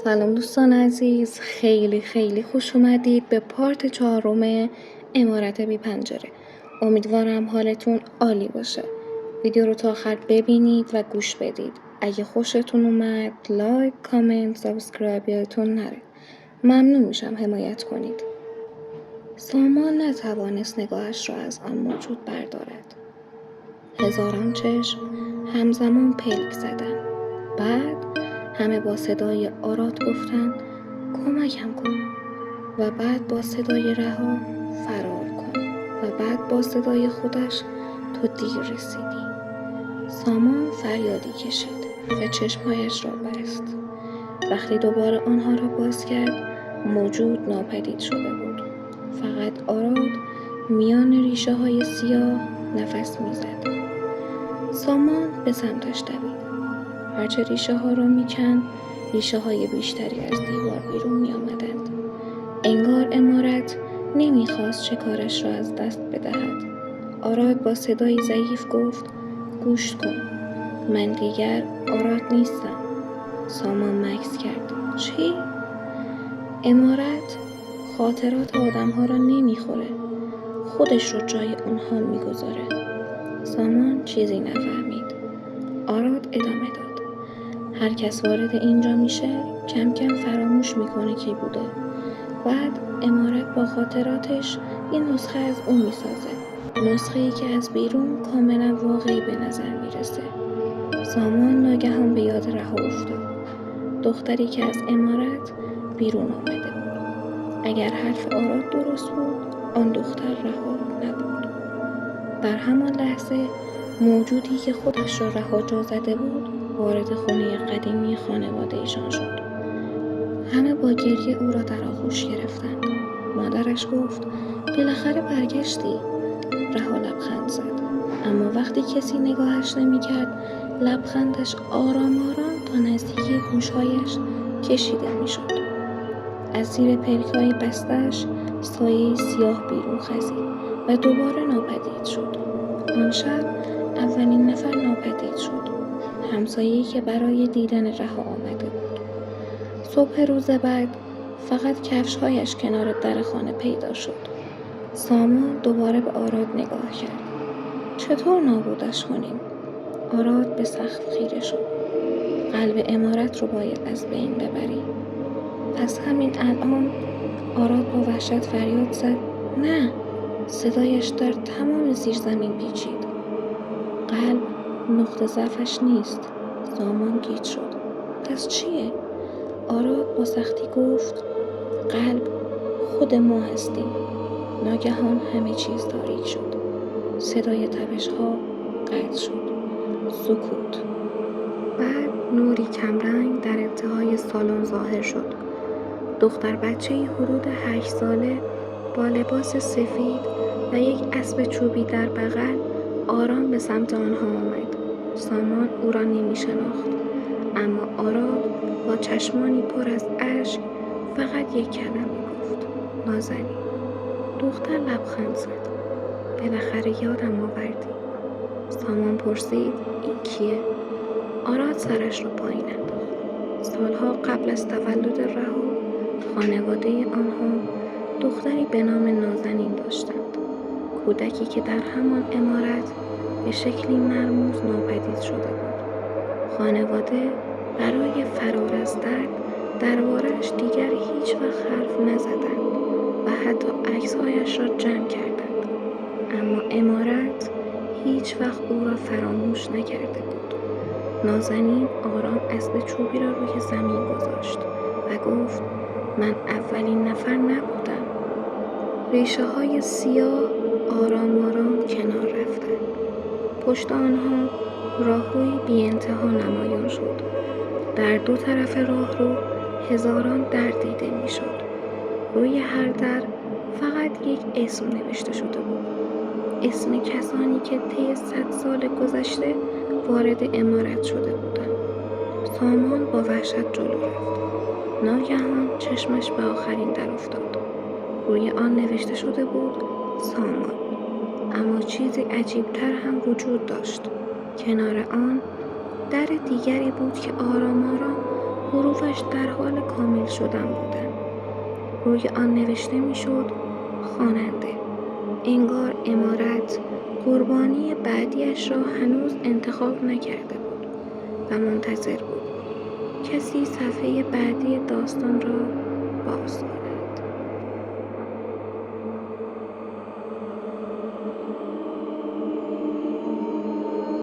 سلام دوستان عزیز، خیلی خوش اومدید به پارت 4 عمارت بی پنجره. امیدوارم حالتون عالی باشه. ویدیو رو تا آخر ببینید و گوش بدید. اگه خوشتون اومد لایک، کامنت، سابسکرایب یادتون نره. ممنون میشم حمایت کنید. سامان نتوانست نگاهش را از آن موجود بردارد. هزاران چشم همزمان پلک زدند. بعد همه با صدای آراد گفتند کمکم کن، و بعد با صدای رها فرار کن، و بعد با صدای خودش تو دیر رسیدی. سامان فریادی کشید و چشمهایش را بست. وقتی دوباره آنها را باز کرد موجود ناپدید شده بود. فقط آراد میان ریشه های سیاه نفس میزد. سامان به سمتش دوید. هرچه ریشه ها را میکند ریشه های بیشتری از دیوار بیرون می آمدند. انگار عمارت نمیخواست شکارش را از دست بدهد. آراد با صدای ضعیف گفت گوش کن، من دیگر آراد نیستم. سامان مکث کرد. چی؟ عمارت خاطرات آدم ها را نمیخوره، خودش رو جای اونها میگذاره. سامان چیزی نفهمید. آراد ادامه داد. هر کس وارد اینجا میشه کم کم فراموش میکنه کی بوده. بعد عمارت با خاطراتش یه نسخه از اون میسازه. نسخه‌ای که از بیرون کاملا واقعی به نظر میرسه. سامان ناگهان به یاد رها افتاد. دختری که از عمارت بیرون آمده بود. اگر حرف آراد درست بود آن دختر رها نبود. در همان لحظه موجودی که خودش را رها جا زده بود وارد خانه قدیمی خانواده ایشان شد. همه با گریه او را در آغوش گرفتند. مادرش گفت بالاخره برگشتی. رها لبخند زد، اما وقتی کسی نگاهش نمی‌کرد لبخندش آرام تا نزدیکی گوشهایش کشیده می‌شد. از زیر پلک‌های بسته‌اش سایه سیاه بیرون خزید و دوباره ناپدید شد. آن شب اولین نفر ناپدید شد، همسایه‌ای که برای دیدن رها آمده بود. صبح روز بعد فقط کفش‌هایش کنار در خانه پیدا شد. سامان دوباره به آراد نگاه کرد. چطور نابودش کنیم؟ آراد به سقف خیره شد. قلب عمارت رو باید از بین ببری. پس همین الان. آراد با وحشت فریاد زد نه. صدایش در تمام زیرزمین پیچید. قلب نقطه ضعفش نیست. سامان گیج شد. پس چیه؟ آراد با سختی گفت قلب خود ما هستیم. ناگهان همه چیز تاریک شد. صدای تپش ها قطع شد. سکوت. بعد نوری کمرنگ در انتهای سالن ظاهر شد. دختر بچه‌ای حدود 8 ساله با لباس سفید و یک اسب چوبی در بغل آرام به سمت آنها آمد. سامان او را نمی شناخت، اما آراد با چشمانی پر از اشک فقط یک کلمه گفت نازنین. دختر لبخند زد. بالاخره یادم آوردی. سامان پرسید این کیه؟ آراد سرش را پایین انداخت. سالها قبل از تولد رها خانواده آنها دختری به نام نازنین داشتند. کودکی که در همان عمارت به شکلی مرموز ناپدید شده بود. خانواده برای فرار از درد درباره‌اش دیگر هیچ وقت حرف نزدند و حتی عکس‌هایش را جمع کردند. اما عمارت هیچ وقت او را فراموش نکرده بود. نازنین آرام اسب چوبی را روی زمین گذاشت و گفت من اولین نفر نبودم. ریشه های سیاه آرام کنار رفتند. پشت آنها راهروی بی انتها نمایان شد. در دو طرف راهرو هزاران در دیده می شد. روی هر در فقط یک اسم نوشته شده بود. اسم کسانی که طی 100 سال گذشته وارد عمارت شده بودند. سامان با وحشت جلو رفت. ناگهان چشمش به آخرین در افتاد. روی آن نوشته شده بود سامان. اما چیزی عجیبتر هم وجود داشت. کنار آن در دیگری بود که آرام حروفش در حال کامل شدن بودند. روی آن نوشته میشد خواننده. انگار عمارت قربانی بعدیش را هنوز انتخاب نکرده بود و منتظر بود کسی صفحه بعدی داستان را باز کند.